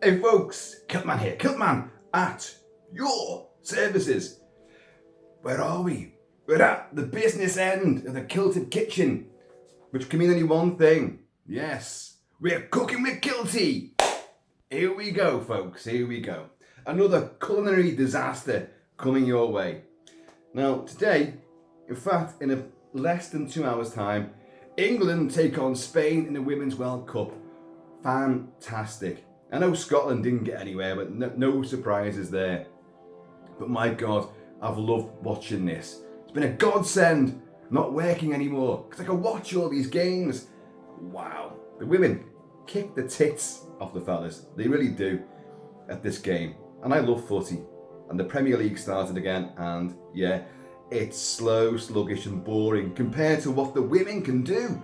Hey folks, KILT-MAN here, KILT-MAN at your services. Where are we? We're at the business end of the Kilted kitchen, which can mean only one thing. Yes, we're cooking with Kilty. Here we go, folks, here we go. Another culinary disaster coming your way. Now, today, in fact, in less than 2 hours' time, England take on Spain in the Women's World Cup. Fantastic. I know Scotland didn't get anywhere, but no surprises there. But my God, I've loved watching this. It's been a godsend not working anymore, because I can watch all these games. Wow. The women kick the tits off the fellas. They really do at this game. And I love footy. And the Premier League started again, and yeah, it's slow, sluggish and boring compared to what the women can do.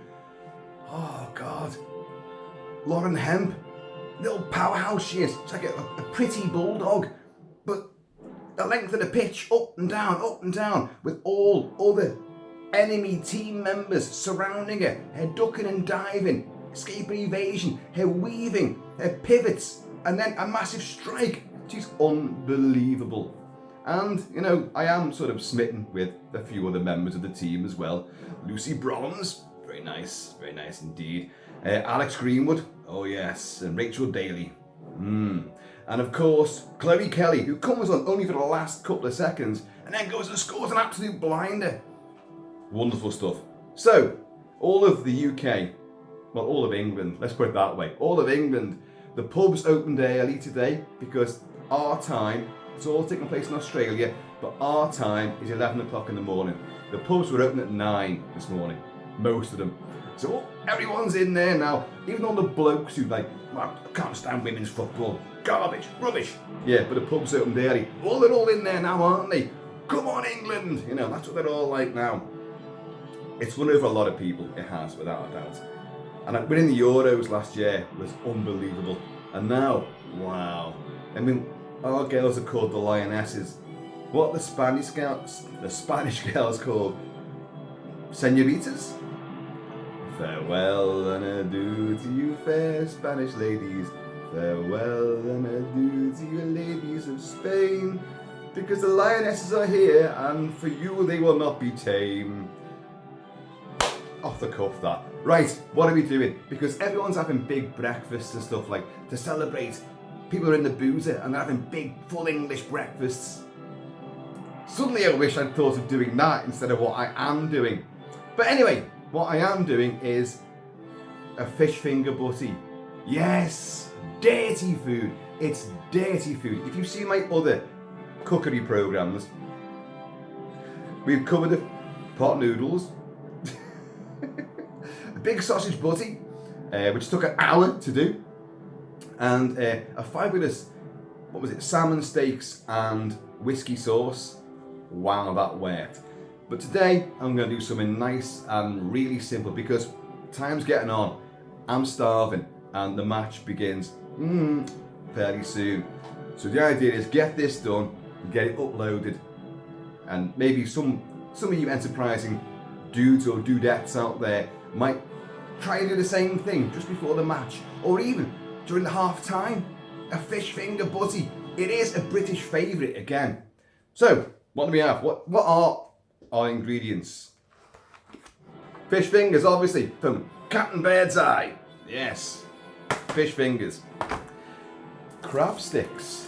Oh God. Lauren Hemp, little powerhouse she is. It's like a pretty bulldog, but the length of the pitch, up and down, with all other enemy team members surrounding her. Her ducking and diving, escape and evasion, her weaving, her pivots, and then a massive strike. She's unbelievable. And, you know, I am sort of smitten with a few other members of the team as well. Lucy Bronze, very nice indeed. Alex Greenwood, oh yes, and Rachel Daly. And of course, Chloe Kelly, who comes on only for the last couple of seconds and then goes and scores an absolute blinder. Wonderful stuff. So, all of the UK, well, all of England, let's put it that way, all of England, the pubs opened early today because our time, it's all taking place in Australia, but our time is 11 o'clock in the morning. The pubs were open at 9 this morning, most of them. So everyone's in there now, even all the blokes who like, well, I can't stand women's football, garbage, rubbish. Yeah, but the pubs opened early. Well, they're all in there now, aren't they? Come on, England! You know, that's what they're all like now. It's won over a lot of people, it has, without a doubt. And winning the Euros last year was unbelievable. And now, wow. I mean, our girls are called the Lionesses. What the Spanish girls called? Senoritas? Farewell and adieu to you fair Spanish ladies. Farewell and adieu to you ladies of Spain. Because the Lionesses are here and for you they will not be tame. Off the cuff that. Right, what are we doing? Because everyone's having big breakfasts and stuff like to celebrate. People are in the boozer and they're having big full English breakfasts. Suddenly I wish I'd thought of doing that instead of what I am doing. But anyway, what I am doing is a fish finger butty. Yes, dirty food. It's dirty food. If you see my other cookery programs, we've covered a pot of noodles, a big sausage butty, which took an hour to do, and a fabulous, what was it, salmon steaks and whiskey sauce. Wow, that worked. But today, I'm going to do something nice and really simple because time's getting on. I'm starving and the match begins fairly soon. So the idea is get this done, get it uploaded, and maybe some of you enterprising dudes or dudettes out there might try and do the same thing just before the match, or even during the half time. A fish finger butty. It is a British favourite again. So, what do we have? What are our ingredients? Fish fingers, obviously, from Captain Birdseye. Yes, fish fingers. Crab sticks.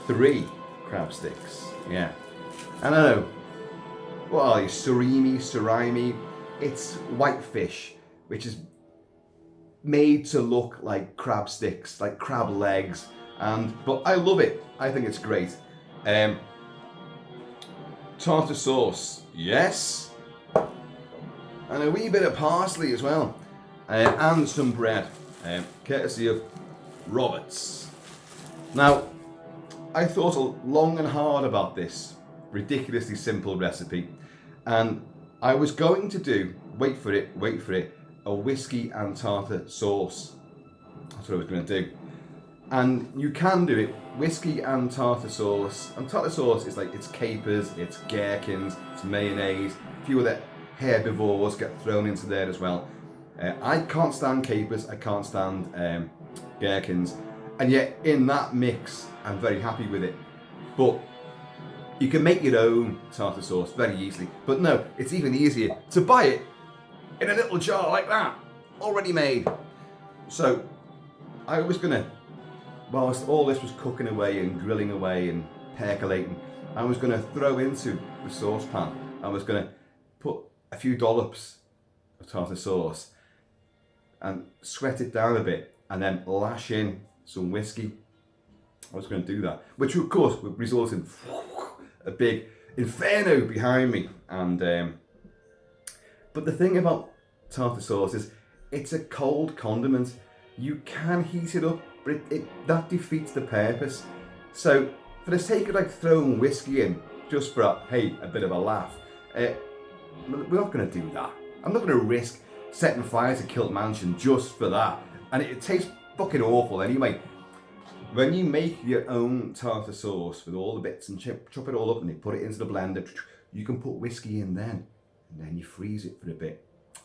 3 crab sticks. Yeah. And I know. What are these? Surimi. It's white fish, which is made to look like crab sticks, like crab legs. But I love it. I think it's great. Tartar sauce, yes, and a wee bit of parsley as well, and some bread, courtesy of Roberts. Now, I thought long and hard about this ridiculously simple recipe, and I was going to do, wait for it, a whiskey and tartar sauce. That's what I was going to do. And you can do it, whiskey and tartar sauce. And tartar sauce is like, it's capers, it's gherkins, it's mayonnaise. A few other herbivores get thrown into there as well. I can't stand capers, I can't stand gherkins. And yet in that mix, I'm very happy with it. But you can make your own tartar sauce very easily. But no, it's even easier to buy it in a little jar like that, already made. So I was gonna, whilst all this was cooking away and grilling away and percolating, I was gonna throw into the saucepan. I was gonna put a few dollops of tartar sauce and sweat it down a bit and then lash in some whiskey. I was going to do that, which of course would result in a big inferno behind me. And but the thing about tartar sauce is it's a cold condiment. You can heat it up, but that defeats the purpose. So for the sake of like throwing whiskey in just for a bit of a laugh, we're not going to do that. I'm not going to risk setting fire to Kilt Mansion just for that. And it tastes fucking awful anyway. When you make your own tartar sauce with all the bits and chop it all up and you put it into the blender, you can put whiskey in then, and then you freeze it for a bit.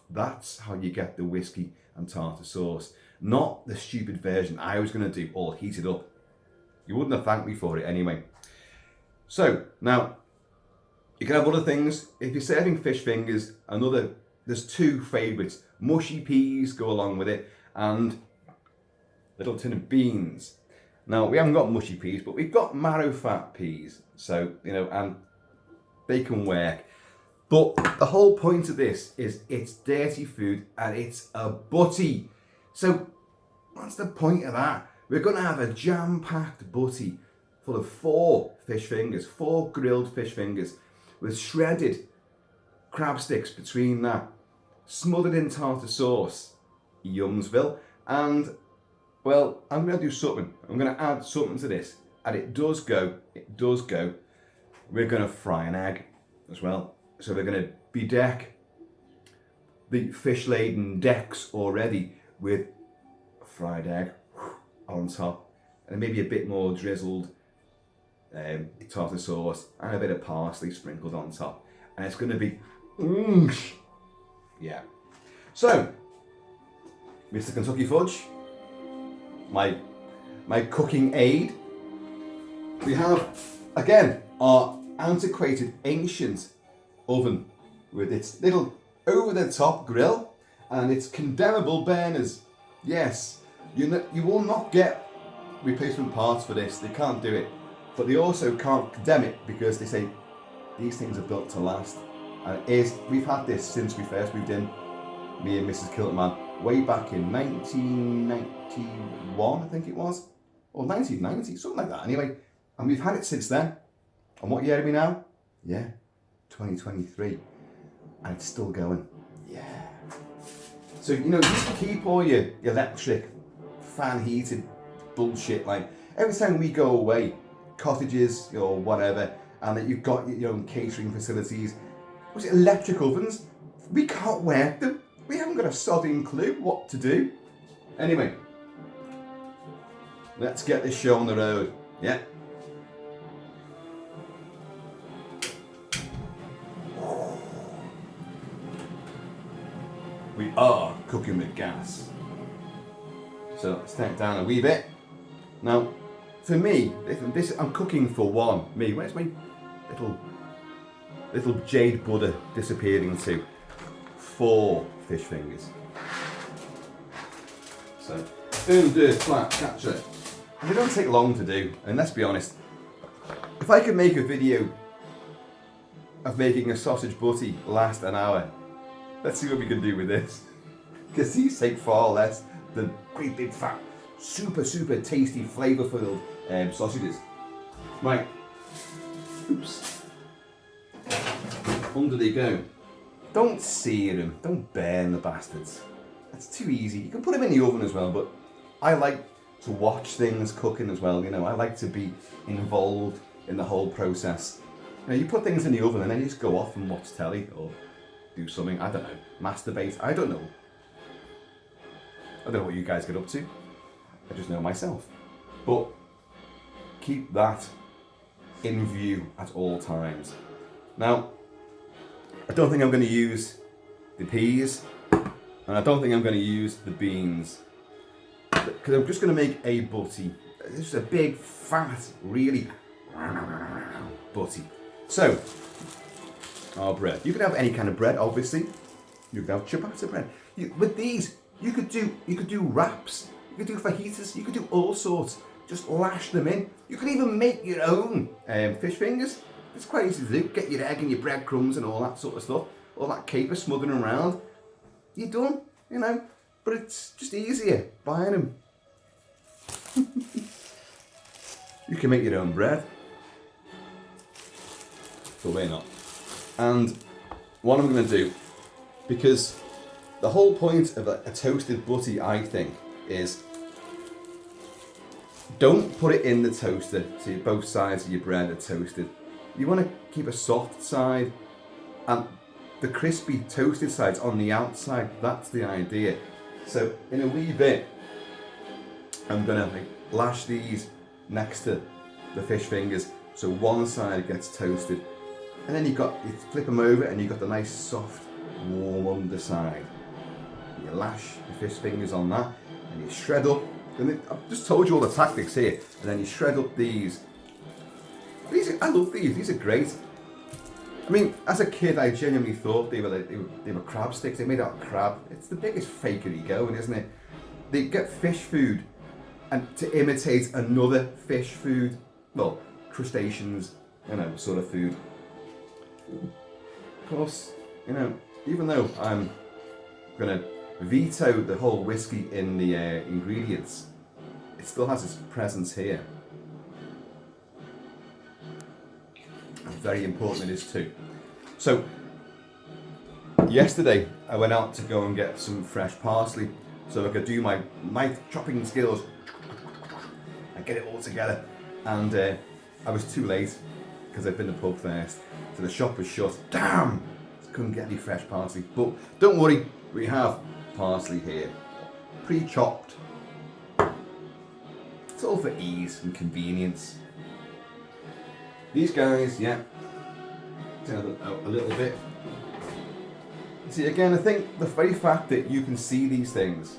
That's how you get the whiskey and tartar sauce, not the stupid version I was going to do, all heated up. You wouldn't have thanked me for it anyway. So now, you can have other things. If you're serving fish fingers, there's two favourites. Mushy peas go along with it, and a little tin of beans. Now, we haven't got mushy peas, but we've got marrow fat peas. So, and they can work. But the whole point of this is it's dirty food and it's a butty. So, what's the point of that? We're going to have a jam-packed butty full of 4 fish fingers, 4 grilled fish fingers with shredded crab sticks between that, smothered in tartar sauce, Yumsville, and well, I'm going to do something. I'm going to add something to this, and it does go. We're going to fry an egg as well. So we're going to bedeck the fish-laden decks already with a fried egg on top, and maybe a bit more drizzled tartar sauce and a bit of parsley sprinkled on top, and it's going to be yeah. So, Mr. Kentucky Fudge, my cooking aid. We have again our antiquated ancient oven with its little over-the-top grill and its condemnable burners. Yes, you will not get replacement parts for this. They can't do it, but they also can't condemn it because they say these things are built to last. And we've had this since we first moved in, me and Mrs. KILT-MAN, way back in 1991, I think it was, or 1990, something like that. Anyway, and we've had it since then. And what year are we now? Yeah, 2023, and it's still going. Yeah. So you can keep all your electric, fan heated bullshit. Like every time we go away, cottages or whatever, and that you've got your own catering facilities. Was it electric ovens? We can't work them. We haven't got a sodding clue what to do. Anyway, let's get this show on the road. Yeah. We are cooking with gas. So let's take it down a wee bit. Now, for me, this I'm cooking for one. Me, where's my little jade Buddha disappearing to? 4 fish fingers. So, flat capture. They don't take long to do, and let's be honest, if I could make a video of making a sausage butty last an hour, let's see what we can do with this. Because these take far less than great big fat, super tasty, flavour-filled sausages. Right. Oops. Under they go. Don't sear them, don't burn the bastards. That's too easy. You can put them in the oven as well, but I like to watch things cooking as well, I like to be involved in the whole process. You put things in the oven and then you just go off and watch telly or do something, I don't know, masturbate, I don't know. I don't know what you guys get up to, I just know myself. But keep that in view at all times. Now, I don't think I'm going to use the peas, and I don't think I'm going to use the beans. because I'm just going to make a butty. This is a big, fat, really butty. So, our bread. You can have any kind of bread, obviously. You can have ciabatta bread. With these, you could do wraps. You could do fajitas. You could do all sorts. Just lash them in. You could even make your own fish fingers. It's quite easy to do. Get your egg and your breadcrumbs and all that sort of stuff. All that caper smuggling around. You're done, you know. But it's just easier buying them. You can make your own bread. But we're not. And what I'm going to do, because the whole point of a toasted butty, I think, is don't put it in the toaster so both sides of your bread are toasted. You want to keep a soft side and the crispy toasted sides on the outside. That's the idea. So in a wee bit, I'm going to lash these next to the fish fingers so one side gets toasted. And then you flip them over and you've got the nice soft warm underside. You lash the fish fingers on that and you shred up. And I've just told you all the tactics here. And then you shred up these. I love these. These are great. I mean, as a kid, I genuinely thought they were crab sticks. They made out of crab. It's the biggest fakery going, isn't it? They get fish food and to imitate another fish food. Well, crustaceans, you know, sort of food. Of course, you know, even though I'm gonna veto the whole whiskey in the ingredients, it still has its presence here. And very important it is too. So, yesterday I went out to go and get some fresh parsley so I could do my chopping skills and get it all together. And I was too late because I'd been to the pub first. So the shop was shut. Damn! Couldn't get any fresh parsley. But don't worry, we have parsley here. Pre-chopped. It's all for ease and convenience. These guys, yeah, turn out a little bit. See, again, I think the very fact that you can see these things,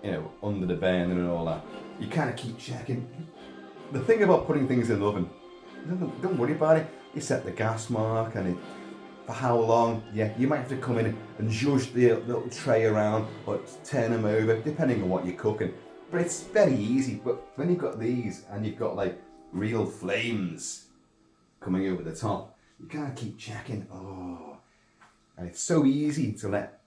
you know, under the burner and all that, you kind of keep checking. The thing about putting things in the oven, don't worry about it. You set the gas mark and for how long, yeah, you might have to come in and zhuzh the little tray around or turn them over, depending on what you're cooking. But it's very easy. But when you've got these and you've got like real flames coming over the top, you kind of keep checking. Oh, and it's so easy to let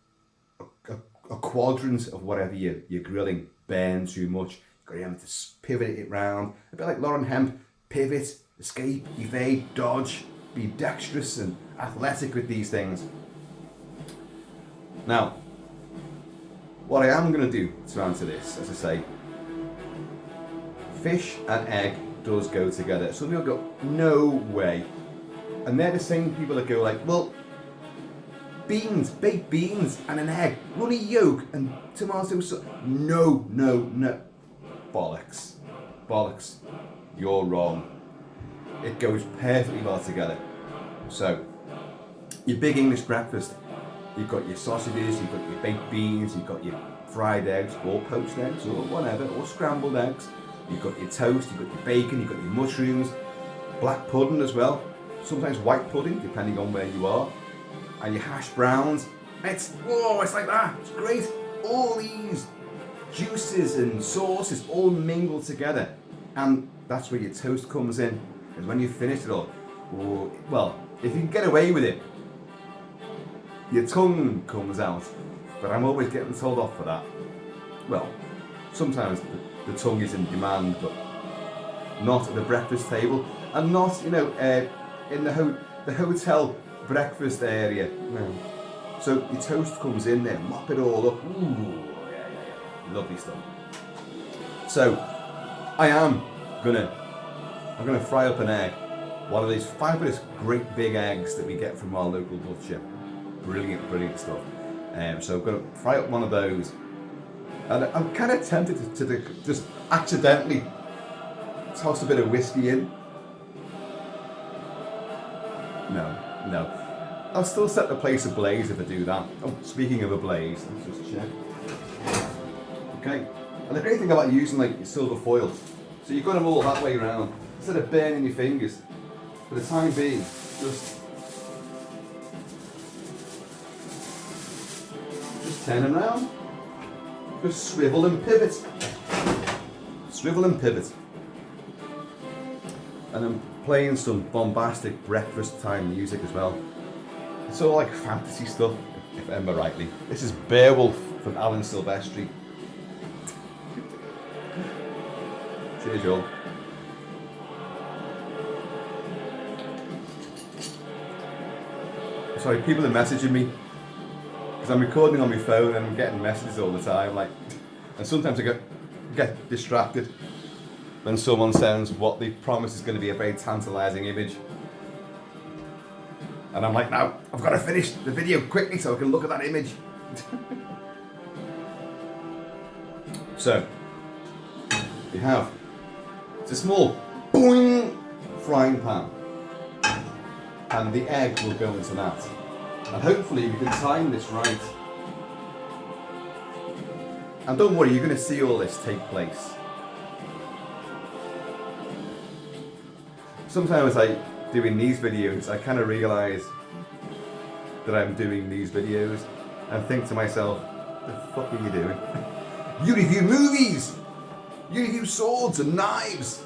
a quadrant of whatever you're grilling burn too much. You've got to have to pivot it round. A bit like Lauren Hemp, pivot, escape, evade, dodge, be dexterous and athletic with these things. Now, what I am going to do to answer this, as I say, fish and egg does go together. Some people go, no way. And they're the same people that go like, well, beans, baked beans and an egg, runny yolk and tomato sauce. No. Bollocks. You're wrong. It goes perfectly well together. So, your big English breakfast, you've got your sausages, you've got your baked beans, you've got your fried eggs or poached eggs or whatever, or scrambled eggs. You've got your toast, you've got your bacon, you've got your mushrooms, black pudding as well, sometimes white pudding, depending on where you are, and your hash browns. It's like that, it's great. All these juices and sauces all mingled together, and that's where your toast comes in, because when you finish it all, well, if you can get away with it, your tongue comes out, but I'm always getting told off for that. Well, sometimes the tongue is in demand, but not at the breakfast table, and not, you know, in the hotel breakfast area. No. So your toast comes in there, mop it all up. Ooh, yeah. Lovely stuff. So I'm gonna fry up an egg. One of these fabulous, great big eggs that we get from our local butcher. Brilliant stuff. So I'm gonna fry up one of those. And I'm kind of tempted to just accidentally toss a bit of whiskey in. No. I'll still set the place ablaze if I do that. Oh, speaking of ablaze, let's just check. Okay, And the great thing about using like silver foil, so you've got them all that way around, instead of burning your fingers, for the time being, just turn them round, just swivel and pivot, swivel and pivot. And I'm playing some bombastic breakfast time music as well. It's all like fantasy stuff, if I remember rightly. This is Beowulf from Alan Silvestri. Cheers, y'all. Sorry, people are messaging me because I'm recording on my phone and I'm getting messages all the time. Like, and sometimes I get distracted when someone sends what they promise is going to be a very tantalising image, and I'm like, no, I've got to finish the video quickly so I can look at that image. So we have. It's a small boing frying pan, and the egg will go into that. And hopefully we can time this right. And don't worry, you're going to see all this take place. Sometimes doing these videos, I kind of realise that I'm doing these videos and think to myself, what the fuck are you doing? You review movies! You review swords and knives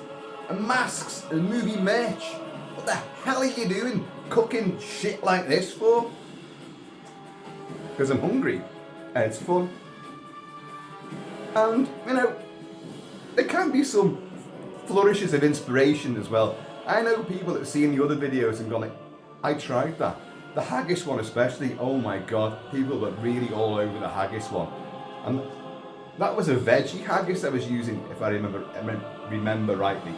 and masks and movie merch. What the hell are you doing cooking shit like this for? Because I'm hungry and it's fun. And, you know, there can be some flourishes of inspiration as well. I know people that have seen the other videos and gone like, I tried that. The haggis one especially, oh my god, people were really all over the haggis one. And that was a veggie haggis I was using, if I remember rightly.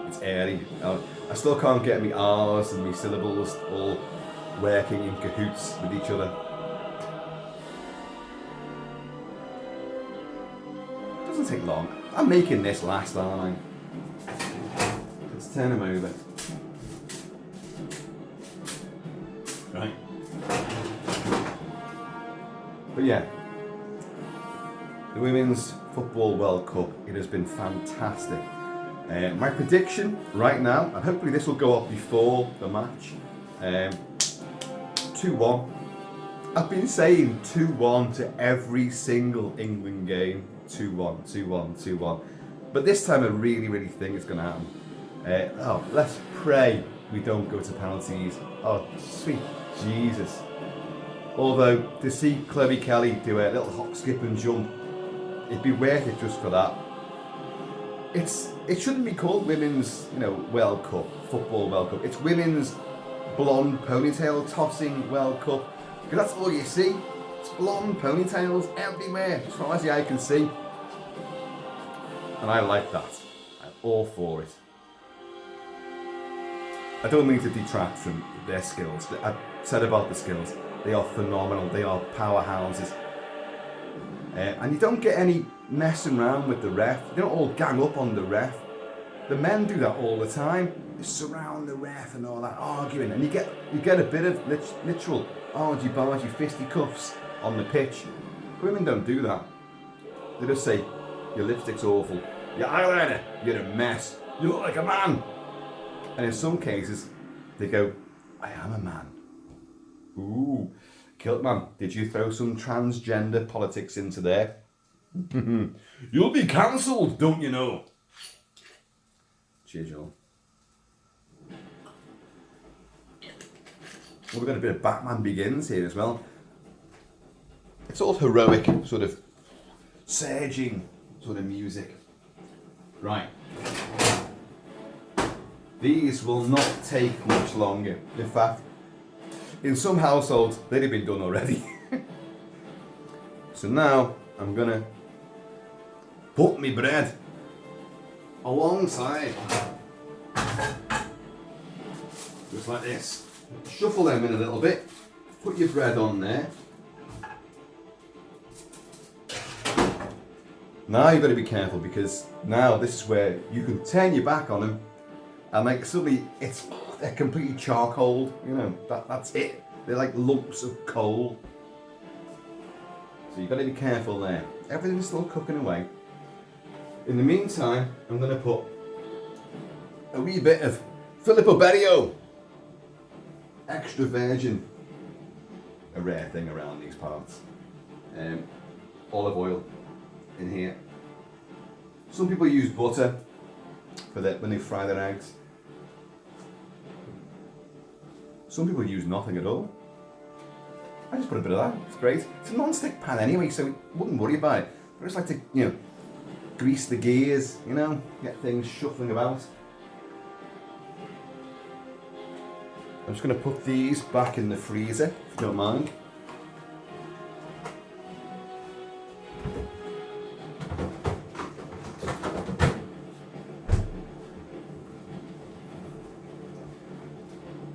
It's airy. I still can't get my R's and my syllables all working in cahoots with each other. It doesn't take long. I'm making this last, aren't I? Let's turn them over. Right. But yeah. The Women's Football World Cup, it has been fantastic. My prediction right now, and hopefully this will go up before the match, 2-1. I've been saying 2-1 to every single England game. 2-1, 2-1, 2-1. But this time I really, really think it's going to happen. Let's pray we don't go to penalties. Oh, sweet Jesus. Although, to see Chloe Kelly do a little hop, skip and jump, it'd be worth it just for that. It shouldn't be called Women's, World Cup, Football World Cup. It's Women's Blonde Ponytail Tossing World Cup. Because that's all you see. It's blonde ponytails everywhere, as far as the eye can see. And I like that. I'm all for it. I don't mean to detract from their skills. I've said about the skills. They are phenomenal. They are powerhouses. And you don't get any messing around with the ref. You don't all gang up on the ref. The men do that all the time. They surround the ref and all that, arguing. And you get a bit of literal argy-bargy fisticuffs on the pitch. Women don't do that. They just say, your lipstick's awful. Your eyeliner, you're a mess. You look like a man. And in some cases, they go, I am a man. Ooh, KILT-MAN, did you throw some transgender politics into there? You'll be cancelled, don't you know? Cheers, y'all. Well, we've got a bit of Batman Begins here as well. It's all heroic, sort of surging sort of music. Right. These will not take much longer. In fact, in some households, they'd have been done already. So now, I'm gonna put my bread alongside. Just like this. Shuffle them in a little bit. Put your bread on there. Now you've got to be careful because now this is where you can turn your back on them and like suddenly they're completely charcoal, that's it. They're like lumps of coal. So you've got to be careful there. Everything's still cooking away. In the meantime, I'm going to put a wee bit of Filippo Berio extra virgin, a rare thing around these parts. Olive oil in here. Some people use butter for that when they fry their eggs. Some people use nothing at all. I just put a bit of that. It's great. It's a non-stick pan anyway, so I wouldn't worry about it. I just like to, grease the gears, get things shuffling about. I'm just going to put these back in the freezer, if you don't mind.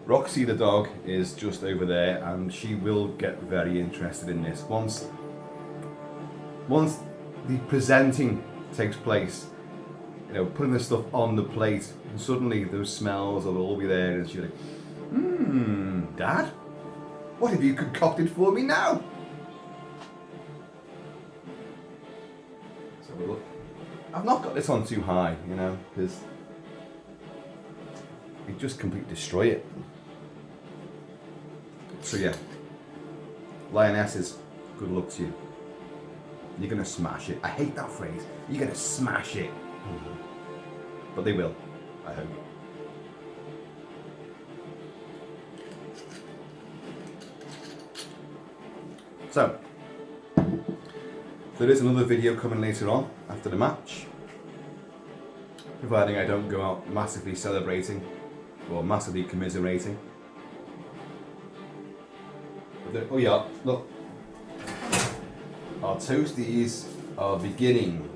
Roxy the dog is just over there, and she will get very interested in this. Once the presenting takes place, putting the stuff on the plate, and suddenly those smells will all be there, and she'll be like, Dad, what have you concocted for me now? So look, I've not got this on too high, because it just completely destroy it. So yeah, Lionesses, good luck to you. You're gonna smash it. I hate that phrase. You're gonna smash it. But they will, I hope. So, there is another video coming later on after the match, providing I don't go out massively celebrating or massively commiserating. Oh yeah, look, our toasties are beginning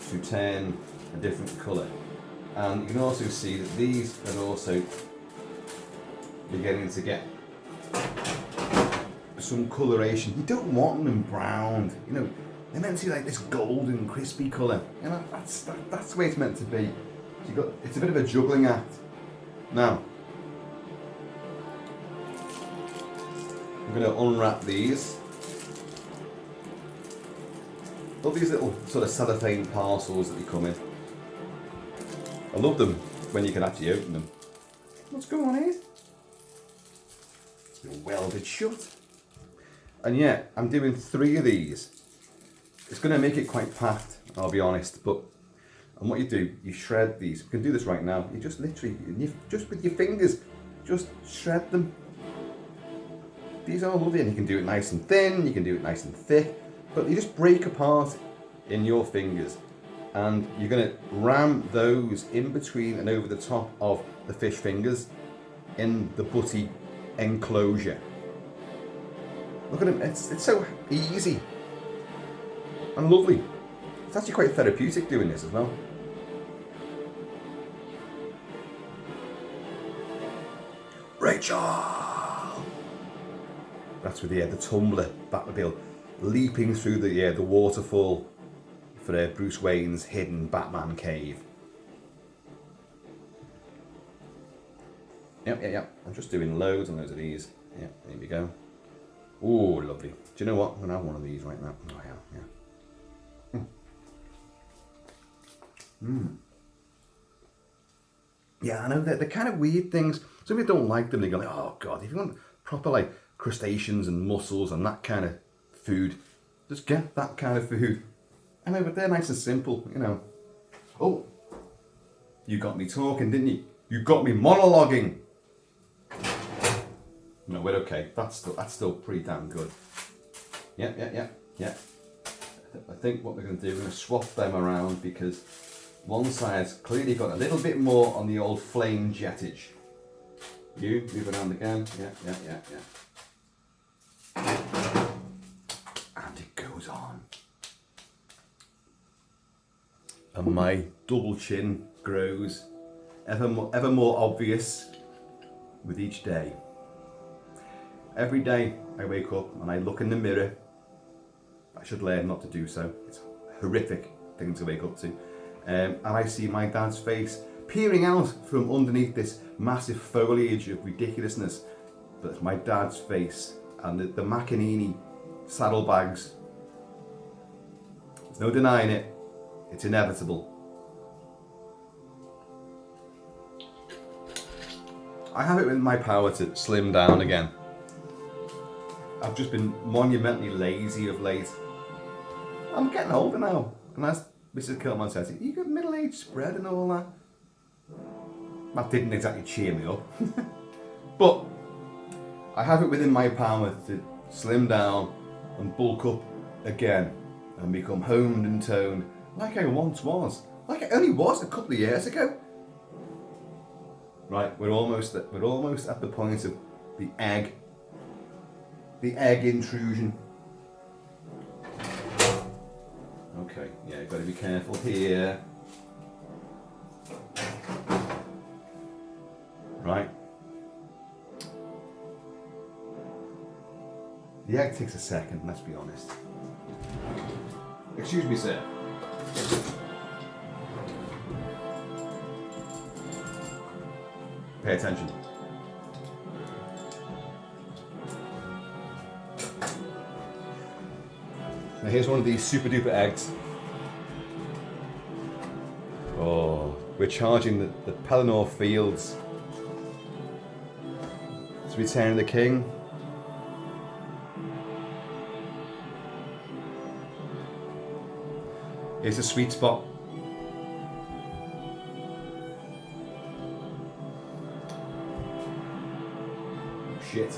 to turn a different colour, and you can also see that these are also beginning to get some coloration. You don't want them browned, they're meant to be like this golden crispy colour, that's the way it's meant to be. So it's a bit of a juggling act. Now I'm going to unwrap these. Love these little sort of cellophane parcels that they come in. I love them when you can actually open them. What's going on here? It's been welded shut. And yeah, I'm doing 3 of these. It's going to make it quite packed, I'll be honest. And what you do, you shred these. You can do this right now. You just literally, just with your fingers, just shred them. These are lovely, and you can do it nice and thin, you can do it nice and thick, but you just break apart in your fingers, and you're going to ram those in between and over the top of the fish fingers in the Butty enclosure. Look at them, it's so easy and lovely. It's actually quite therapeutic doing this as well. Rachel! That's with the tumbler Batmobile leaping through the waterfall for Bruce Wayne's hidden Batman cave. Yep. I'm just doing loads and loads of these. Yeah, there we go. Oh, lovely. Do you know what? I'm gonna have one of these right now. Oh yeah. Yeah, I know they're kind of weird things. Some people don't like them. They go like, oh God, if you want proper like crustaceans and mussels and that kind of food, just get that kind of food. I know, but they're nice and simple, Oh, you got me talking, didn't you? You got me monologuing. No, we're okay. That's still pretty damn good. Yeah. I think what we're going to do, we're going to swap them around because one side's clearly got a little bit more on the old flame jettage. You move around again. Yeah. And it goes on. And my double chin grows ever more obvious with each day. Every day I wake up and I look in the mirror. I should learn not to do so. It's a horrific thing to wake up to. And I see my dad's face peering out from underneath this massive foliage of ridiculousness. But it's my dad's face, and the Machinini saddlebags There's no denying it. It's inevitable. I have it in my power to slim down again. I've just been monumentally lazy of late. I'm getting older now. And as Mrs. KILT-MAN says, you got middle-aged spread and all that. That didn't exactly cheer me up. But I have it within my power to slim down and bulk up again and become honed and toned like I once was. Like I only was a couple of years ago. Right, we're almost at the point of the egg intrusion. Okay, yeah, got to be careful here. Right. The egg takes a second, let's be honest. Excuse me, sir. Pay attention. Now here's one of these super duper eggs. Oh, we're charging the Pelennor Fields to return the king. Here's a sweet spot. Shit.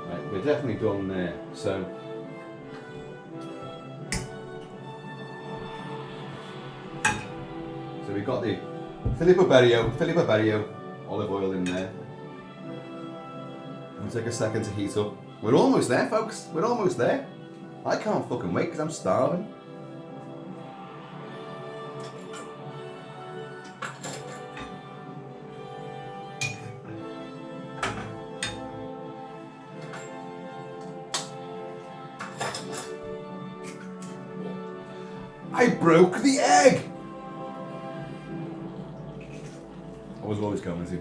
Right, we're definitely done there. So we've got the Filippo Berrio olive oil in there. It'll take a second to heat up. We're almost there, folks. We're almost there. I can't fucking wait because I'm starving. I broke the egg! I was always coming to.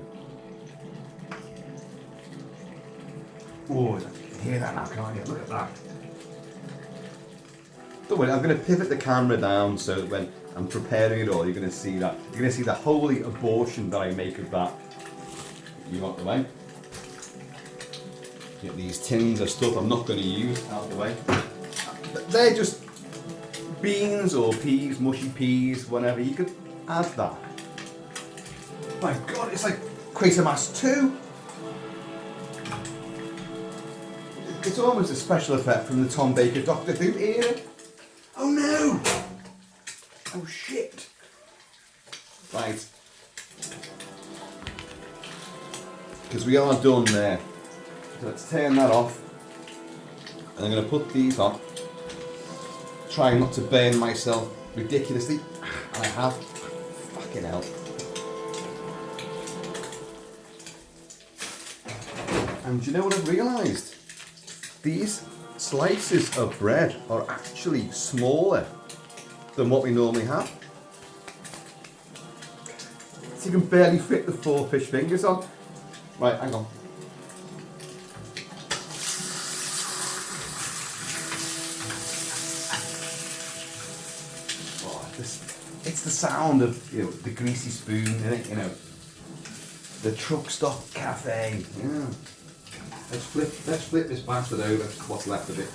Oh, you can hear that now, can't you? Look at that. Don't worry, I'm going to pivot the camera down so that when I'm preparing it all, you're going to see that. You're going to see the holy abortion that I make of that. You out the way. Get these tins of stuff I'm not going to use out of the way. They're just beans or peas, mushy peas, whatever. You could add that. My God, it's like Quatermass 2. It's almost a special effect from the Tom Baker Doctor Who era. Oh no! Oh shit! Right. Because we are done there. So let's turn that off. And I'm going to put these on. Trying not to burn myself ridiculously. And I have. Fucking hell. And do you know what I've realised? These slices of bread are actually smaller than what we normally have. So you can barely fit the 4 fish fingers on. Right, hang on. Oh, it's the sound of, you know, the greasy spoon, isn't it? You know, the truck stop cafe. Yeah. Let's flip this bastard over, what's left of it.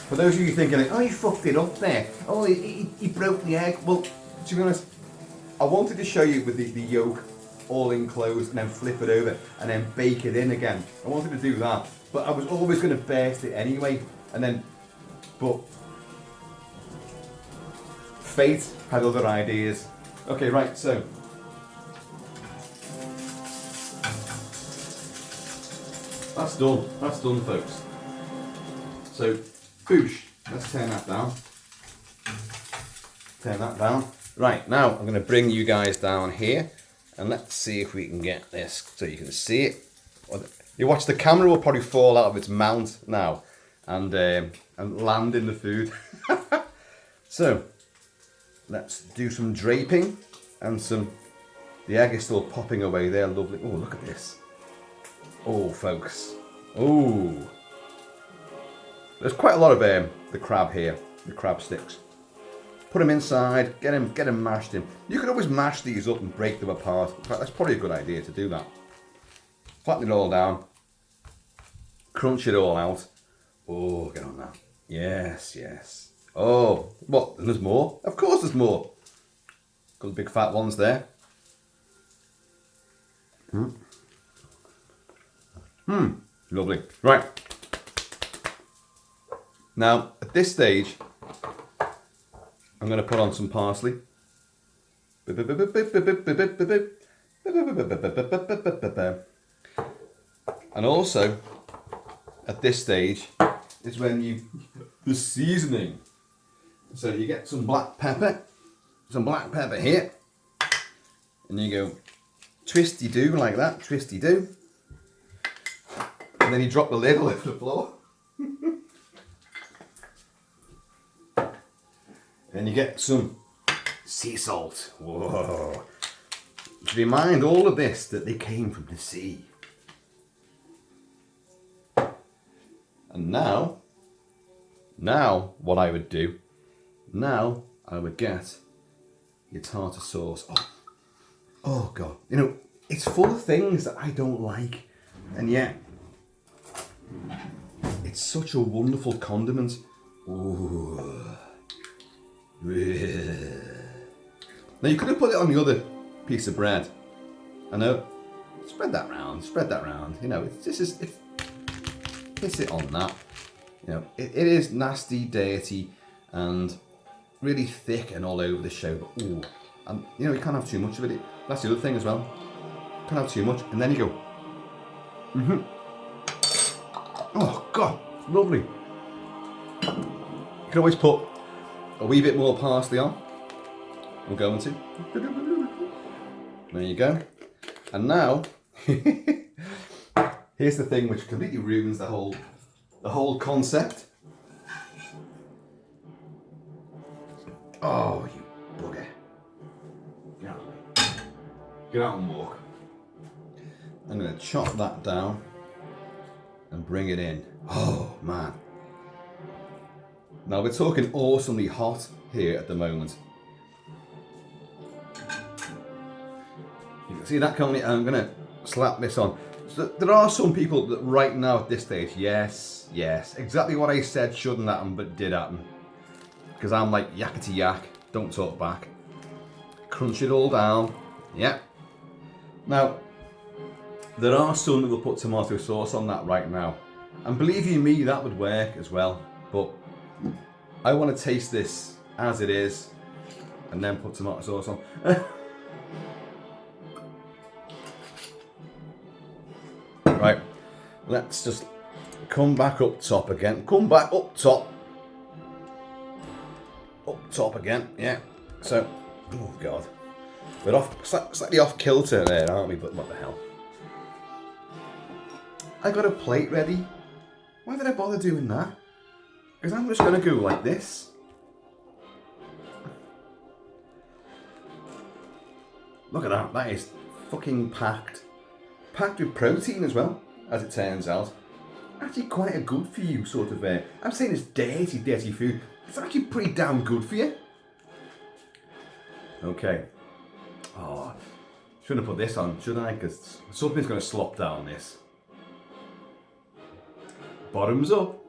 For those of you thinking, oh, he fucked it up there. Oh, he broke the egg. Well, to be honest, I wanted to show you with the yolk all enclosed and then flip it over and then bake it in again. I wanted to do that, but I was always going to burst it anyway. And then, but fate had other ideas. Okay, right, so that's done, folks. So, boosh, let's turn that down. Turn that down. Right, now I'm going to bring you guys down here and let's see if we can get this so you can see it. You watch, the camera will probably fall out of its mount now and land in the food. So, let's do some draping and some The egg is still popping away there, lovely. Oh, look at this. Oh, folks. Oh. There's quite a lot of the crab here, the crab sticks. Put them inside, get them mashed in. You could always mash these up and break them apart. In fact, that's probably a good idea to do that. Flatten it all down. Crunch it all out. Oh, get on that. Yes, yes. Oh, what? There's more? Of course there's more. Got the big fat ones there. Lovely. Right. Now, at this stage, I'm going to put on some parsley. And also, at this stage, is when the seasoning. So you get some black pepper here. And you go twisty-do like that, twisty-do. And then you drop the lid all over the floor. Then you get some sea salt. Whoa. To remind all of this that they came from the sea. And now what I would do, now I would get your tartar sauce. Oh God. You know, it's full of things that I don't like. And yet, it's such a wonderful condiment. Ooh. Now you could have put it on the other piece of bread. I know. Spread that round. You know, piss it on that. You know, it is nasty, dirty, and really thick and all over the show. But ooh, and you know, you can't have too much of it. That's the other thing as well. Can't have too much, and then you go. Oh God, lovely. You can always put a wee bit more parsley on. I'm going to. There you go. And now, here's the thing which completely ruins the whole concept. Oh, you bugger. Get out of the way. Get out and walk. I'm going to chop that down and bring it in. Oh, man. Now, we're talking awesomely hot here at the moment. You can see that coming. I'm going to slap this on. So there are some people that right now at this stage, yes, exactly what I said shouldn't happen, but did happen. Because I'm like yakety yak, don't talk back. Crunch it all down, yeah. Now, there are some that will put tomato sauce on that right now. And believe you me, that would work as well. But I want to taste this as it is and then put tomato sauce on. Right, let's just come back up top again. Come back up top. Up top again, yeah. So, oh God. We're off, slightly off kilter there, aren't we? But what the hell. I got a plate ready. Why did I bother doing that? Because I'm just going to go like this. Look at that, that is fucking packed. Packed with protein as well, as it turns out. Actually quite a good for you sort of, I'm saying it's dirty food. It's actually pretty damn good for you. Okay. Oh, shouldn't have put this on, should I? Because something's going to slop down this. Bottoms up.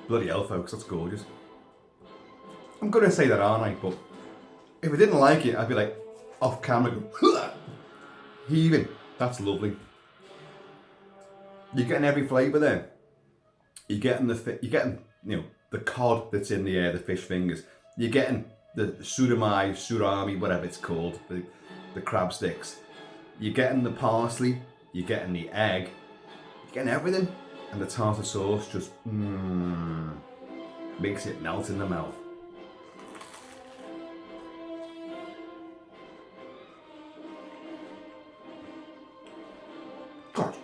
Bloody hell, folks, that's gorgeous. I'm going to say that, aren't I? But if I didn't like it, I'd be like, off camera, go, heaving. That's lovely. You're getting every flavour there. You're getting you know, the cod that's in the air, the fish fingers. You're getting the surami, whatever it's called, the crab sticks. You're getting the parsley, you're getting the egg, you're getting everything. And the tartar sauce just makes it melt in the mouth.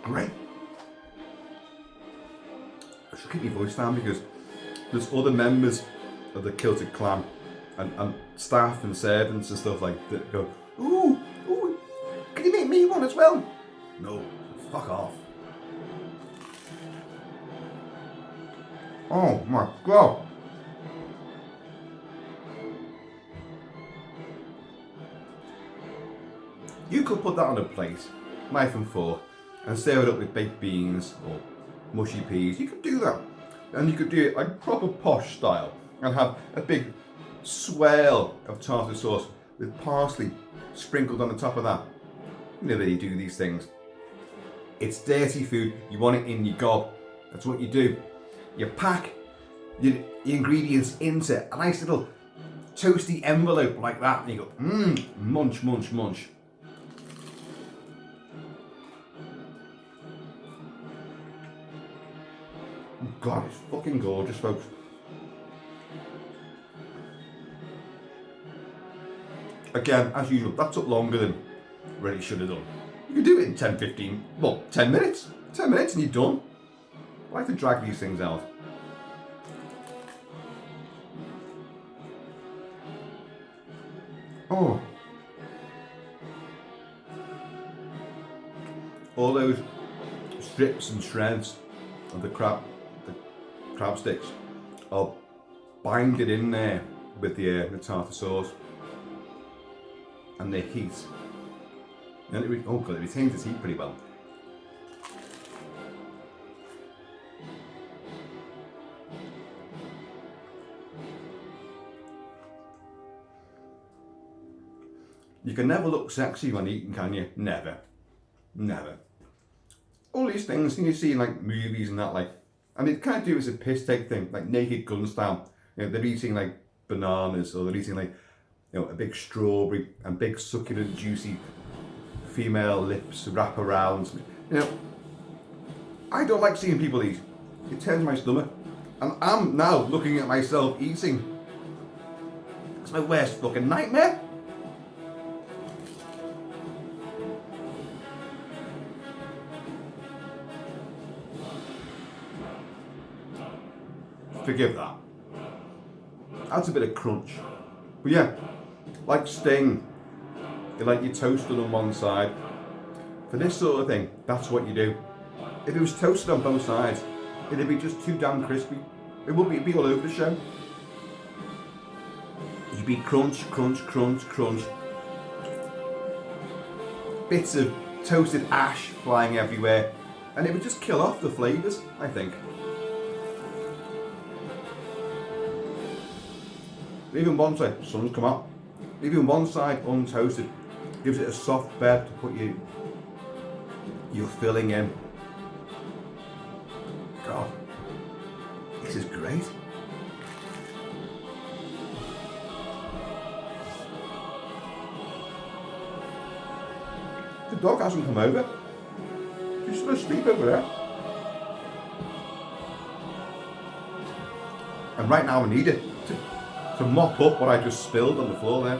Great. I should keep my voice down because there's other members of the Kilted clan and staff and servants and stuff like that go, ooh, can you make me one as well? No, fuck off. Oh my god. You could put that on a plate, knife and fork, and serve it up with baked beans or mushy peas. You could do that. And you could do it like proper posh style and have a big swirl of tartar sauce with parsley sprinkled on the top of that. You know that you do these things. It's dirty food, you want it in your gob. That's what you do. You pack your ingredients into a nice little toasty envelope like that and you go, munch, munch, munch. God, it's fucking gorgeous, folks. Again, as usual, that took longer than really should have done. You can do it in 10, 15, well, 10 minutes. 10 minutes and you're done. I like to drag these things out. Oh. All those strips and shreds of the crab sticks are binded in there with the tartar sauce and the heat. And it retains its heat pretty well. You can never look sexy when eating, can you? Never. Never. All these things you see in like movies and that, like, and it kind of do as a piss take thing, like Naked Gun style. You know, they're eating like bananas, or they're eating like, you know, a big strawberry and big succulent, juicy female lips wrap around. You know, I don't like seeing people eat. It turns my stomach, and I'm now looking at myself eating. It's my worst fucking nightmare. Forgive that. Adds a bit of crunch. But yeah, like Sting, you like your toasted on one side. For this sort of thing, that's what you do. If it was toasted on both sides, it'd be just too damn crispy. It'd be all over the show. You'd be crunch, crunch, crunch, crunch. Bits of toasted ash flying everywhere. And it would just kill off the flavours, I think. Leaving one side, sun's come up. Leaving one side untoasted gives it a soft bed to put your filling in. God, this is great. The dog hasn't come over. She's still asleep over there. And right now I need it to mop up what I just spilled on the floor there.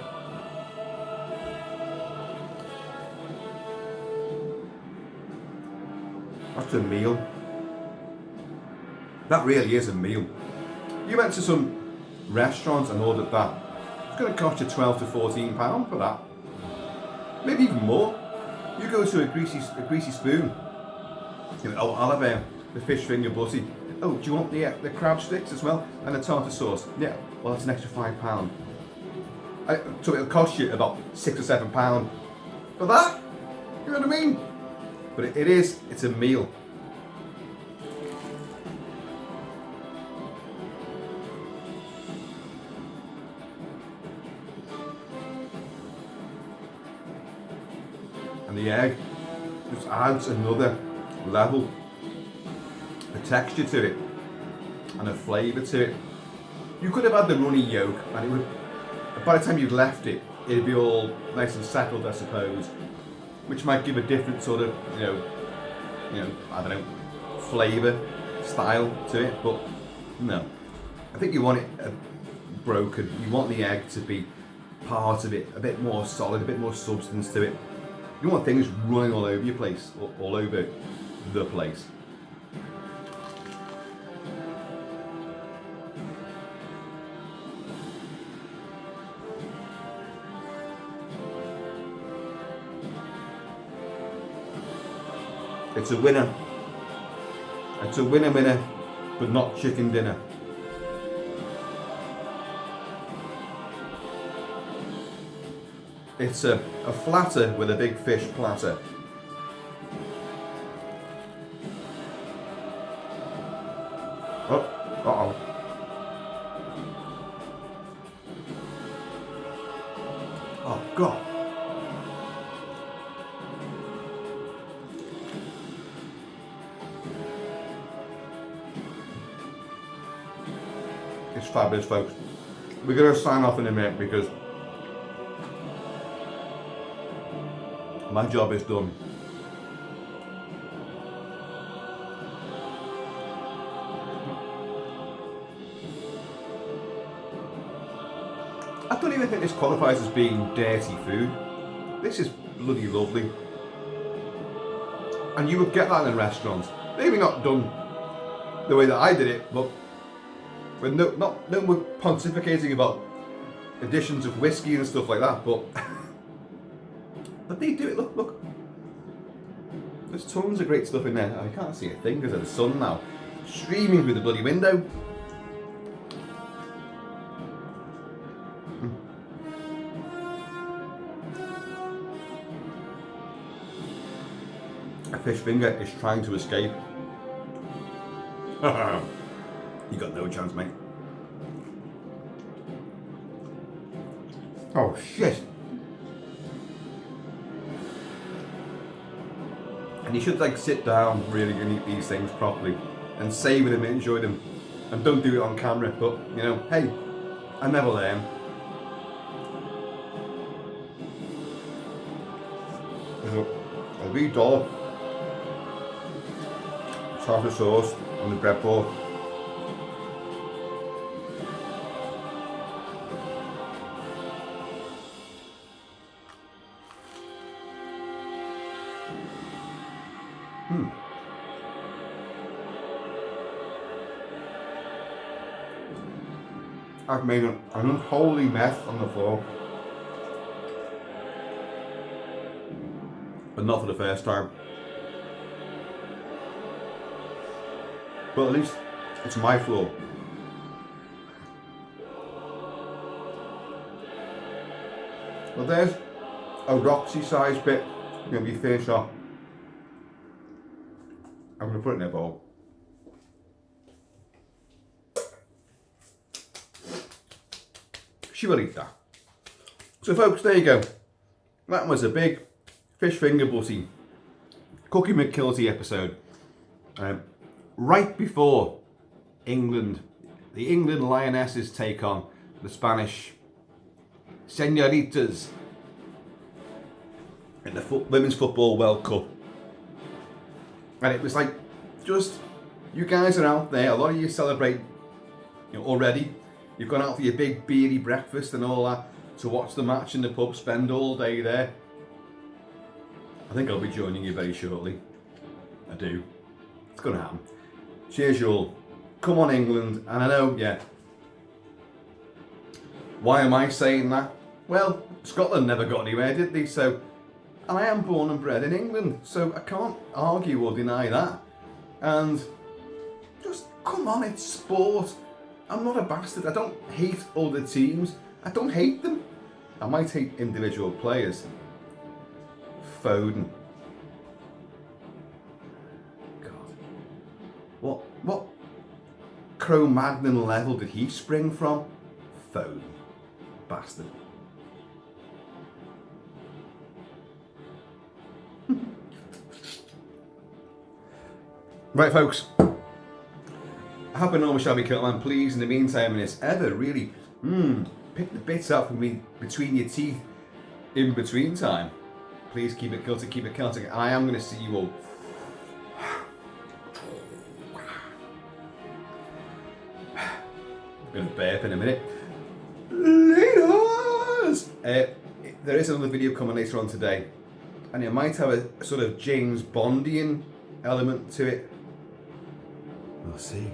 That's a meal. That really is a meal. You went to some restaurant and ordered that. It's going to cost you £12 to £14 for that. Maybe even more. You go to a greasy spoon. You know, oh, I'll have the fish finger butty. Oh, do you want the crab sticks as well? And the tartar sauce? Yeah, well that's an extra £5. So it'll cost you about £6 or £7 for that? You know what I mean? But it's a meal. And the egg just adds another level, a texture to it, and a flavour to it. You could have had the runny yolk, and it would, by the time you'd left it, it'd be all nice and settled, I suppose, which might give a different sort of, you know, I don't know, flavour, style to it. But no, I think you want it broken. You want the egg to be part of it, a bit more solid, a bit more substance to it. You want things running all over your place, all over the place. It's a winner. It's a winner, but not chicken dinner. It's a flatter with a big fish platter. Oh, uh-oh. Oh, God. It's fabulous, folks. We're going to sign off in a minute because my job is done. I don't even think this qualifies as being dirty food. This is bloody lovely. And you would get that in restaurants. Maybe not done the way that I did it, but with no one pontificating about additions of whiskey and stuff like that, but they do it. Look. There's tons of great stuff in there. I can't see a thing because of the sun now, streaming through the bloody window. A fish finger is trying to escape. You got no chance, mate. Oh shit. And you should like sit down really and eat these things properly and savour them and enjoy them. And don't do it on camera, but you know, hey, I never learn. There's a wee dollop tartar sauce on the breadboard. I've made an unholy mess on the floor, but not for the first time. But at least it's my floor. Well, there's a Roxy-sized bit going to be finished off. I'm going to put it in a bowl. She will eat that. So folks, there you go. That was a big fish finger butty Cooking with Kilty episode. Right before England, the England Lionesses take on the Spanish Senoritas in the Women's Football World Cup. And it was like, just, you guys are out there, a lot of you celebrate already. You've gone out for your big beery breakfast and all that to watch the match in the pub, spend all day there. I think I'll be joining you very shortly. I do. It's going to happen. Cheers, you all. Come on, England. And I know, yeah. Why am I saying that? Well, Scotland never got anywhere, did they? So, and I am born and bred in England, so I can't argue or deny that. And just, come on, it's sport. I'm not a bastard. I don't hate other teams. I don't hate them. I might hate individual players. Foden. God. What Cro-Magnon level did he spring from? Foden. Bastard. Right, folks. I hope I know we shall be KILT-MAN. Please, in the meantime, and it's ever really pick the bits up from me between your teeth in between time. Please keep it Kilted, keep it Celtic. I am going to see you all. I'm going to burp in a minute. Laters! There is another video coming later on today, and it might have a sort of James Bondian element to it. We'll see.